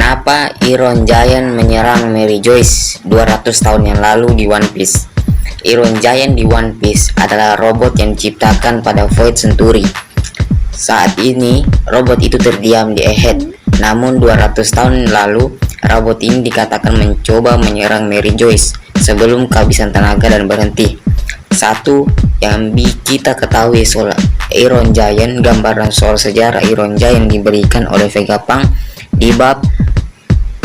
Kenapa Iron Giant menyerang Mary Joyce 200 tahun yang lalu di One Piece? Iron Giant di One Piece adalah robot yang diciptakan pada Void Century. Saat ini, robot itu terdiam di Egghead. Namun 200 tahun lalu, robot ini dikatakan mencoba menyerang Mary Joyce sebelum kehabisan tenaga dan berhenti. Satu yang kita ketahui soal Iron Giant, gambaran soal sejarah Iron Giant diberikan oleh Vegapunk di bab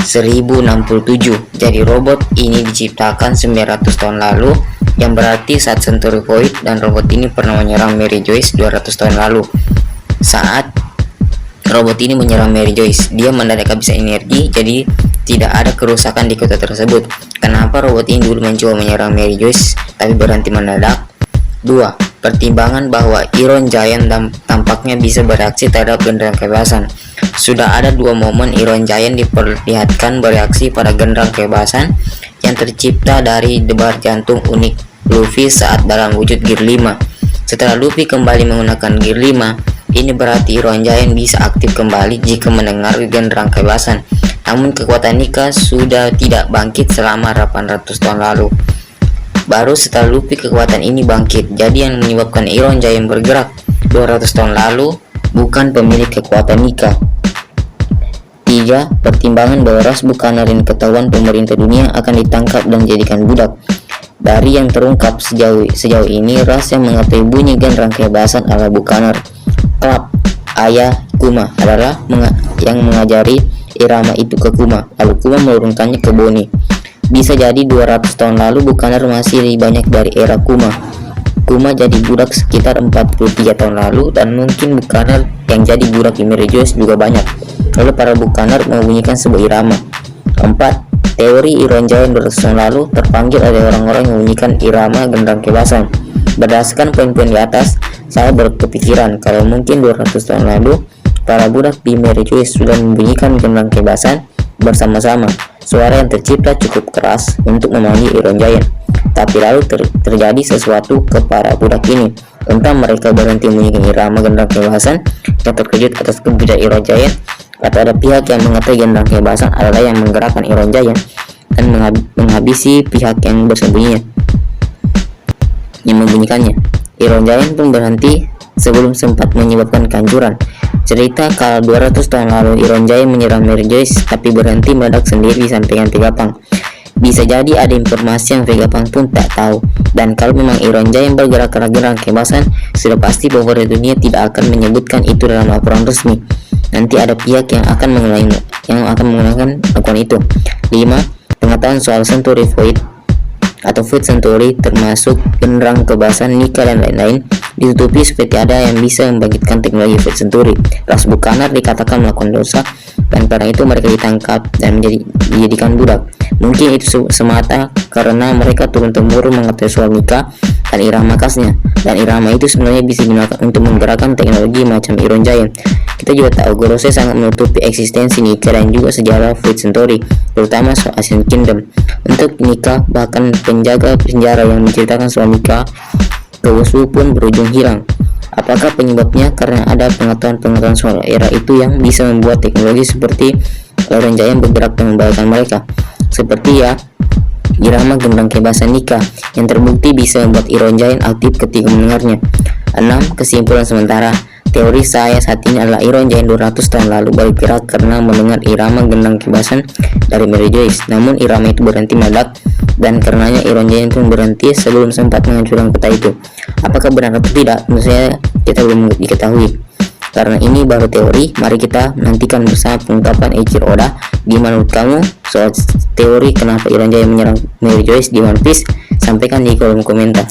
1067. Jadi robot ini diciptakan 900 tahun lalu, yang berarti saat Century Void, dan robot ini pernah menyerang Mary Joyce 200 tahun lalu. Saat robot ini menyerang Mary Joyce, dia mendadak kehabisan energi, jadi tidak ada kerusakan di kota tersebut. Kenapa robot ini dulu mencoba menyerang Mary Joyce tapi berhenti mendadak? 2. Pertimbangan bahwa Iron Giant tampaknya bisa bereaksi terhadap genderang kebebasan. Sudah ada 2 momen Iron Giant diperlihatkan bereaksi pada genderang kebebasan yang tercipta dari debar jantung unik Luffy saat dalam wujud Gear 5. Setelah Luffy kembali menggunakan Gear 5, ini berarti Iron Giant bisa aktif kembali jika mendengar genderang kebebasan. Namun kekuatan Nika sudah tidak bangkit selama 800 tahun lalu. Baru setelah Luffy kekuatan ini bangkit. Jadi yang menyebabkan Iron Giant bergerak 200 tahun lalu bukan pemilik kekuatan Nika. 3. Pertimbangan bahwa ras Buccaneer dan ketahuan pemerintah dunia akan ditangkap dan dijadikan budak. Dari yang terungkap sejauh ini, ras yang mengetahui bunyi genderang kebebasan adalah Buccaneer. Club ayah Kuma adalah yang mengajari irama itu ke Kuma, lalu Kuma menurunkannya ke Bonnie. Bisa jadi 200 tahun lalu Buccaneer masih lebih banyak dari era Kuma. Kuma jadi budak sekitar 43 tahun lalu, dan mungkin Buccaneer yang jadi budak di Mary Joyce juga banyak. Lalu para Buccaneer membunyikan sebuah irama. 4. Teori Iron Giant 200 tahun lalu terpanggil oleh orang-orang yang membunyikan irama genderang kebebasan. Berdasarkan poin-poin di atas, saya berkepikiran kalau mungkin 200 tahun lalu para budak di Mary Joyce sudah membunyikan genderang kebebasan bersama-sama. Suara yang tercipta cukup keras untuk memanggil Iron Giant. Tapi lalu terjadi sesuatu ke para budak ini. Entah mereka berhenti membunyikan irama genderang kebebasan yang terkejut atas kebijakan Iron Giant, atau ada pihak yang mengetahui genderang kebebasan adalah yang menggerakkan Iron Giant dan menghabisi pihak yang bersembunyi yang membunyikannya. Iron Giant pun berhenti sebelum sempat menyebabkan kehancuran. Cerita kalau 200 tahun lalu Iron Giant menyerang Mary Joyce tapi berhenti mendadak sendiri disampaikan Vegapunk. Bisa jadi ada informasi yang Vegapunk pun tak tahu. Dan kalau memang Iron Giant bergerak karena genderang kebebasan, sudah pasti pemerintah dunia tidak akan menyebutkan itu dalam laporan resmi. Nanti ada pihak yang akan menggunakan akun itu. 5. Pengetahuan soal Century Void atau Void Century, termasuk genderang kebebasan, Nika dan lain-lain, ditutupi seperti ada yang bisa membangkitkan teknologi Void Century. Ras Buccaneer dikatakan melakukan dosa, dan karena itu mereka ditangkap dan dijadikan budak. Mungkin itu semata karena mereka turun-temurun mengetahui soal Nika dan irama khasnya, dan irama itu sebenarnya bisa digunakan untuk menggerakkan teknologi macam Iron Giant. Kita juga tahu Gorosei sangat menutupi eksistensi Nika dan juga sejarah Void Century, terutama soal Ancient Kingdom. Untuk Nika, bahkan penjaga penjara yang menceritakan soal Nika ke Wushu pun berujung hilang. Apakah penyebabnya karena ada pengetahuan soal era itu yang bisa membuat teknologi seperti Iron Giant bergerak dan membahayakan mereka? Seperti irama genderang kebebasan Nika yang terbukti bisa membuat Iron Giant aktif ketika mendengarnya. 6. Kesimpulan sementara, teori saya saat ini adalah Iron Giant 200 tahun lalu bergerak karena mendengar irama genderang kebebasan dari Mary Joyce. Namun irama itu berhenti mendadak, dan karenanya Iron Giant pun berhenti sebelum sempat menghancurkan kota itu. Apakah benar atau tidak? Menurut saya kita belum diketahui. Karena ini baru teori, mari kita nantikan bersama pengungkapan Eiichiro Oda. Gimana menurut kamu soal teori kenapa Iron Giant menyerang Mary Joyce di One Piece? Sampaikan di kolom komentar.